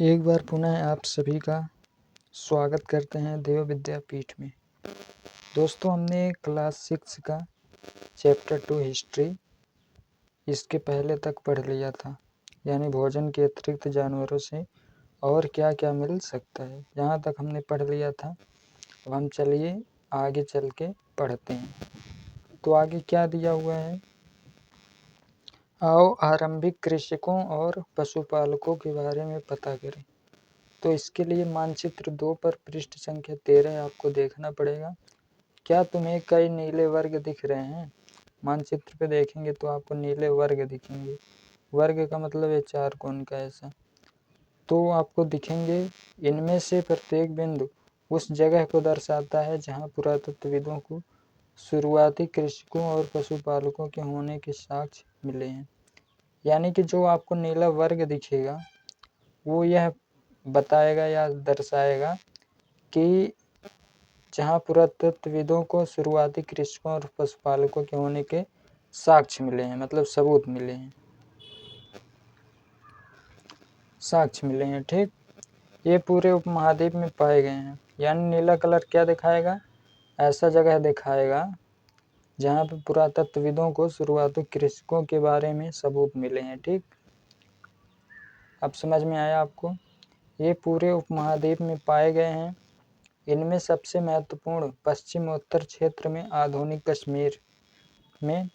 एक बार पुनः आप सभी का स्वागत करते हैं देव विद्यापीठ में। दोस्तों, हमने क्लास 6 का चैप्टर 2 हिस्ट्री इसके पहले तक पढ़ लिया था, यानी भोजन के अतिरिक्त जानवरों से और क्या क्या मिल सकता है, यहाँ तक हमने पढ़ लिया था। अब हम चलिए आगे चल के पढ़ते हैं। तो आगे क्या दिया हुआ है, आओ आरंभिक कृषकों और पशुपालकों के बारे में पता करें। तो इसके लिए मानचित्र 2 पर पृष्ठ संख्या 13 आपको देखना पड़ेगा। क्या तुम्हें कई नीले वर्ग दिख रहे हैं? मानचित्र पे देखेंगे तो आपको नीले वर्ग दिखेंगे। वर्ग का मतलब है चार कोण का ऐसा। तो आपको दिखेंगे, इनमें से प्रत्येक बिंदु उस जगह को दर्शाता है जहाँ पुरातत्वविदों को शुरुआती कृषकों और पशुपालकों के होने के साक्ष्य मिले हैं। यानी कि जो आपको नीला वर्ग दिखेगा वो यह बताएगा या दर्शाएगा कि जहाँ पुरातत्वविदों को शुरुआती कृषकों और पशुपालकों के होने के साक्ष्य मिले हैं, मतलब सबूत मिले हैं, साक्ष्य मिले हैं। ठीक, ये पूरे उपमहाद्वीप में पाए गए हैं। यानी नीला कलर क्या दिखाएगा, ऐसा जगह दिखाएगा जहाँ पर पुरातत्वविदों को शुरुआती कृषकों के बारे में सबूत मिले हैं। ठीक, अब समझ में आया आपको। ये पूरे उपमहाद्वीप में पाए गए हैं। इनमें सबसे महत्वपूर्ण पश्चिमोत्तर क्षेत्र में आधुनिक कश्मीर में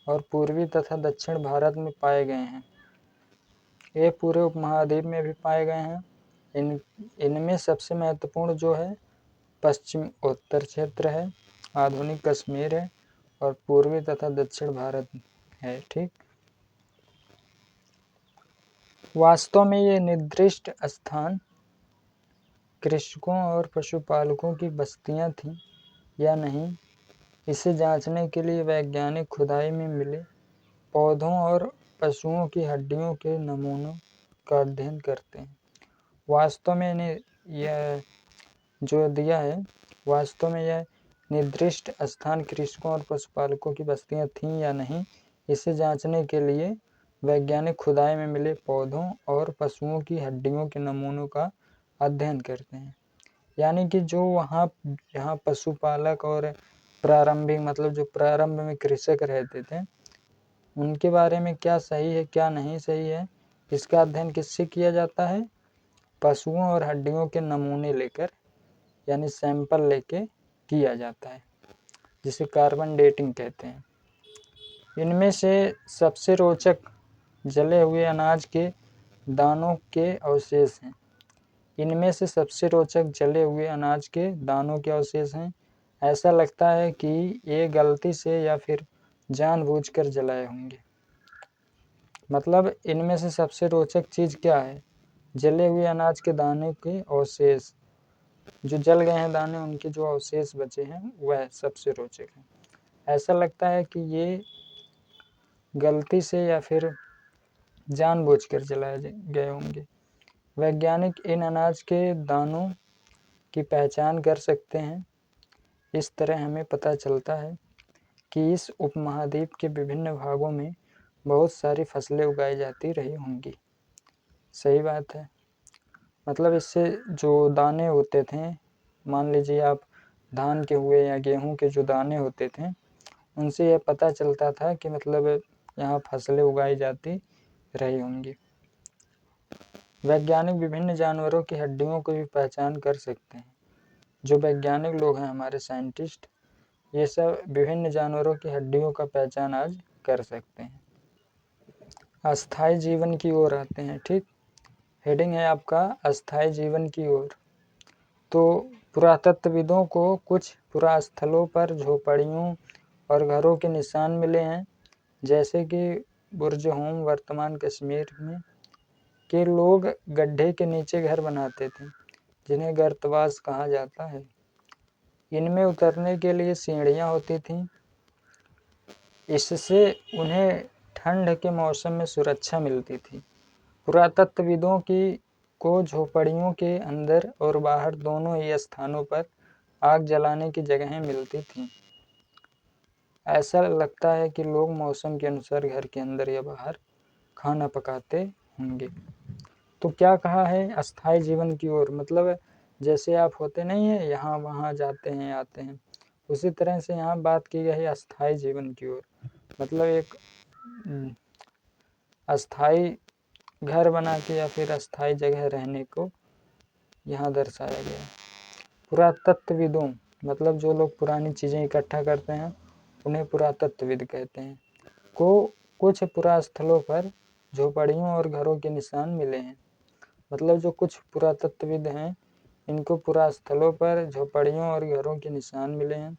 और पूर्वी तथा दक्षिण भारत में पाए गए हैं। ये पूरे उपमहाद्वीप में भी पाए गए हैं। इनमें सबसे महत्वपूर्ण जो है पश्चिमोत्तर क्षेत्र है, आधुनिक कश्मीर है और पूर्वी तथा दक्षिण भारत है। ठीक, वास्तव में ये निर्दिष्ट स्थान कृषकों और पशुपालकों की बस्तियां थीं या नहीं, इसे जांचने के लिए वैज्ञानिक खुदाई में मिले पौधों और पशुओं की हड्डियों के नमूनों का अध्ययन करते हैं। वास्तव में यह जो दिया है, वास्तव में यह निर्दिष्ट स्थान कृषकों और पशुपालकों की बस्तियां थीं या नहीं, इसे जांचने के लिए वैज्ञानिक खुदाई में मिले पौधों और पशुओं की हड्डियों के नमूनों का अध्ययन करते हैं। यानी कि जो वहाँ जहाँ पशुपालक और प्रारंभिक, मतलब जो प्रारंभ में कृषक रहते थे, उनके बारे में क्या सही है क्या नहीं सही है, इसका अध्ययन किससे किया जाता है? पशुओं और हड्डियों के नमूने लेकर, यानी सैंपल लेके किया जाता है, जिसे कार्बन डेटिंग कहते हैं। इनमें से सबसे रोचक जले हुए अनाज के दानों के अवशेष हैं। इनमें से सबसे रोचक जले हुए अनाज के दानों के अवशेष हैं। ऐसा लगता है कि ये गलती से या फिर जानबूझकर जलाए होंगे। मतलब इनमें से सबसे रोचक चीज़ क्या है? जले हुए अनाज के दाने के अवशेष, जो जल गए हैं दाने, उनके जो अवशेष बचे हैं वह सबसे रोचक है। ऐसा लगता है कि ये गलती से या फिर जानबूझकर जलाए गए होंगे। वैज्ञानिक इन अनाज के दानों की पहचान कर सकते हैं। इस तरह हमें पता चलता है कि इस उपमहाद्वीप के विभिन्न भागों में बहुत सारी फसलें उगाई जाती रही होंगी। सही बात है। मतलब इससे जो दाने होते थे, मान लीजिए आप धान के हुए या गेहूं के जो दाने होते थे, उनसे यह पता चलता था कि मतलब यहाँ फसलें उगाई जाती रही होंगी। वैज्ञानिक विभिन्न जानवरों की हड्डियों को भी पहचान कर सकते हैं। जो वैज्ञानिक लोग हैं, हमारे साइंटिस्ट, ये सब विभिन्न जानवरों की हड्डियों का पहचान आज कर सकते हैं। अस्थायी जीवन की ओर आते हैं। ठीक, हेडिंग है आपका अस्थायी जीवन की ओर। तो पुरातत्वविदों को कुछ पुरास्थलों पर झोपड़ियों और घरों के निशान मिले हैं, जैसे कि बुर्जहोम वर्तमान कश्मीर में के लोग गड्ढे के नीचे घर बनाते थे, जिन्हें गर्तवास कहा जाता है। इनमें उतरने के लिए सीढ़ियाँ होती थीं। इससे उन्हें ठंड के मौसम में सुरक्षा मिलती थी। पुरातत्वविदों को झोपड़ियों के अंदर और बाहर दोनों ही स्थानों पर आग जलाने की जगहें मिलती थीं। ऐसा लगता है कि लोग मौसम के अनुसार घर के अंदर या बाहर खाना पकाते होंगे। तो क्या कहा है, अस्थाई जीवन की ओर, मतलब जैसे आप होते नहीं है यहाँ वहाँ जाते हैं आते हैं, उसी तरह से यहाँ बात की गई है अस्थाई जीवन की ओर, मतलब एक अस्थाई घर बना के या फिर अस्थाई जगह रहने को यहाँ दर्शाया गया है। पुरातत्वविदों, मतलब जो लोग पुरानी चीज़ें इकट्ठा करते हैं उन्हें पुरातत्वविद कहते हैं, को कुछ पुरास्थलों पर झोपड़ियों और घरों के निशान मिले हैं। मतलब जो कुछ पुरातत्वविद हैं इनको पुरास्थलों पर झोपड़ियों और घरों के निशान मिले हैं,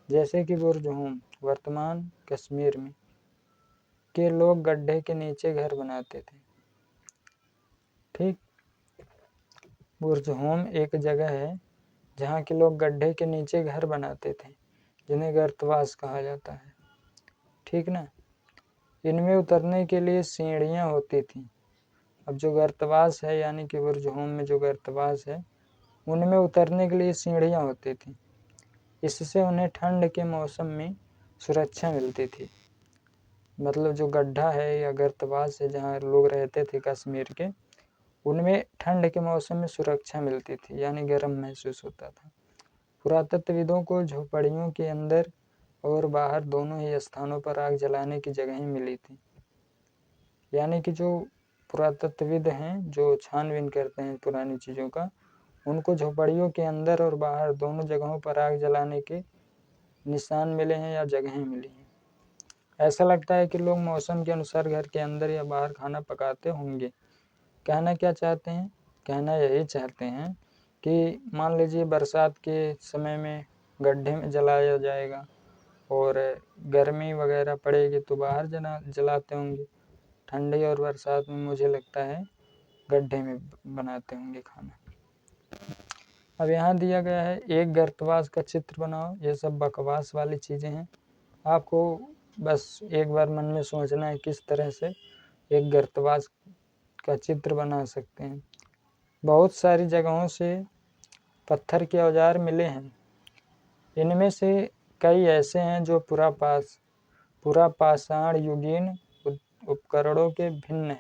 जैसे कि बुर्जहोम वर्तमान कश्मीर में के लोग गड्ढे के नीचे घर बनाते थे। ठीक, बुर्जहोम एक जगह है जहाँ के लोग गड्ढे के नीचे घर बनाते थे, जिन्हें गर्तवास कहा जाता है। ठीक ना, इनमें उतरने के लिए सीढ़ियाँ होती थीं। अब जो गर्तवास है यानी कि बुर्जहोम में जो गर्तवास है उनमें उतरने के लिए सीढ़ियाँ होती थी, इससे उन्हें ठंड के मौसम में सुरक्षा मिलती थी। मतलब जो गड्ढा है या गर्तवास है जहाँ लोग रहते थे कश्मीर के, उनमें ठंड के मौसम में सुरक्षा मिलती थी, यानी गर्म महसूस होता था। पुरातत्वविदों को झोपड़ियों के अंदर और बाहर दोनों ही स्थानों पर आग जलाने की जगहें मिली थी। यानी कि जो पुरातत्वविद हैं जो छानबीन करते हैं पुरानी चीज़ों का, उनको झोपड़ियों के अंदर और बाहर दोनों जगहों पर आग जलाने के निशान मिले हैं या जगहें मिली हैं। ऐसा लगता है कि लोग मौसम के अनुसार घर के अंदर या बाहर खाना पकाते होंगे। कहना क्या चाहते हैं, कहना यही चाहते हैं कि मान लीजिए बरसात के समय में गड्ढे में जलाया जाएगा और गर्मी वगैरह पड़ेगी तो बाहर जलाते होंगे, ठंडी और बरसात में मुझे लगता है गड्ढे में बनाते होंगे खाना। अब यहाँ दिया गया है एक गर्तवास का चित्र बनाओ। ये सब बकवास वाली चीज़ें हैं, आपको बस एक बार मन में सोचना है किस तरह से एक गर्तवास का चित्र बना सकते हैं। बहुत सारी जगहों से पत्थर के औजार मिले हैं, इनमें से कई ऐसे हैं जो पुरापाषाण युगीन उपकरणों से भिन्न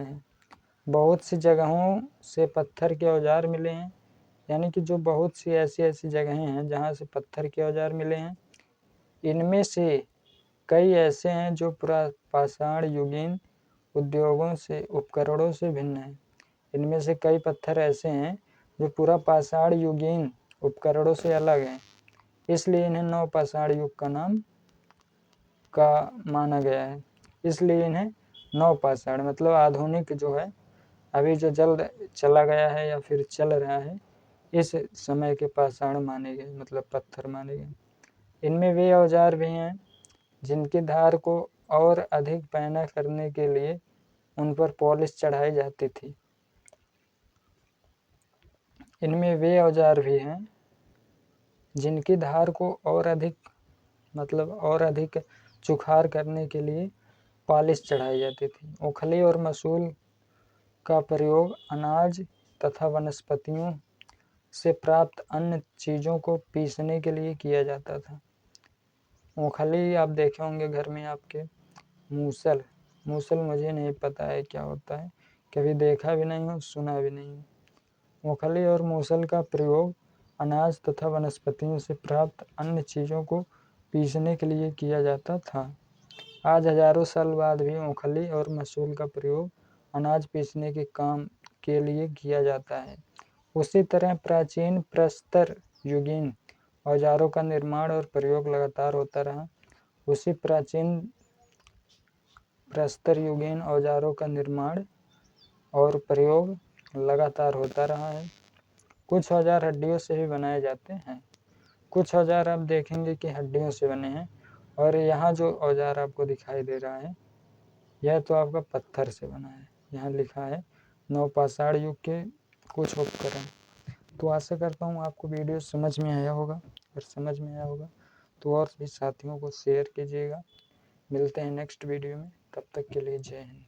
हैं। बहुत सी जगहों से पत्थर के औजार मिले हैं, यानी कि जो बहुत सी ऐसी जगहें हैं जहाँ से पत्थर के औजार मिले हैं, इनमें से कई ऐसे हैं जो पुरापाषाण युगीन उपकरणों से भिन्न हैं। इनमें से कई पत्थर ऐसे हैं जो पुरापाषाण युगीन उपकरणों से अलग हैं, इसलिए इन्हें नवपाषाण युग का माना गया है। इसलिए इन्हें नवपाषाण मतलब आधुनिक जो है अभी जो जल्द चला गया है या फिर चल रहा है, इस समय के पाषाण माने गए, मतलब पत्थर माने गए। इनमें वे औजार भी हैं जिनकी धार को और अधिक पैना करने के लिए उन पर पॉलिश चढ़ाई जाती थी। इनमें वे औजार भी हैं जिनकी धार को और अधिक चुखार करने के लिए पॉलिश चढ़ाई जाती थी। ओखली और मसूल का प्रयोग अनाज तथा वनस्पतियों से प्राप्त अन्य चीज़ों को पीसने के लिए किया जाता था। ओखली आप देखे होंगे घर में आपके। मूसल मुझे नहीं पता है क्या होता है, कभी देखा भी नहीं हूँ, सुना भी नहीं हूँ। ओखली और मूसल का प्रयोग अनाज तथा वनस्पतियों से प्राप्त अन्य चीज़ों को पीसने के लिए किया जाता था। आज हजारों साल बाद भी ओखली और मसूल का प्रयोग अनाज पीसने के काम के लिए किया जाता है। उसी तरह प्राचीन प्रस्तर युगीन औजारों का निर्माण और प्रयोग लगातार होता रहा। उसी प्राचीन प्रस्तर युगीन औजारों का निर्माण और प्रयोग लगातार होता रहा है। कुछ औजार हड्डियों से भी बनाए जाते हैं। कुछ औजार आप देखेंगे कि हड्डियों से बने हैं, और यहाँ जो औजार आपको दिखाई दे रहा है यह तो आपका पत्थर से बना है। यहाँ लिखा है नवपाषाण युग के कुछ उपकरण। तो आशा करता हूँ आपको वीडियो समझ में आया होगा, और समझ में आया होगा तो और भी साथियों को शेयर कीजिएगा। मिलते हैं नेक्स्ट वीडियो में, तब तक के लिए जय हिंद।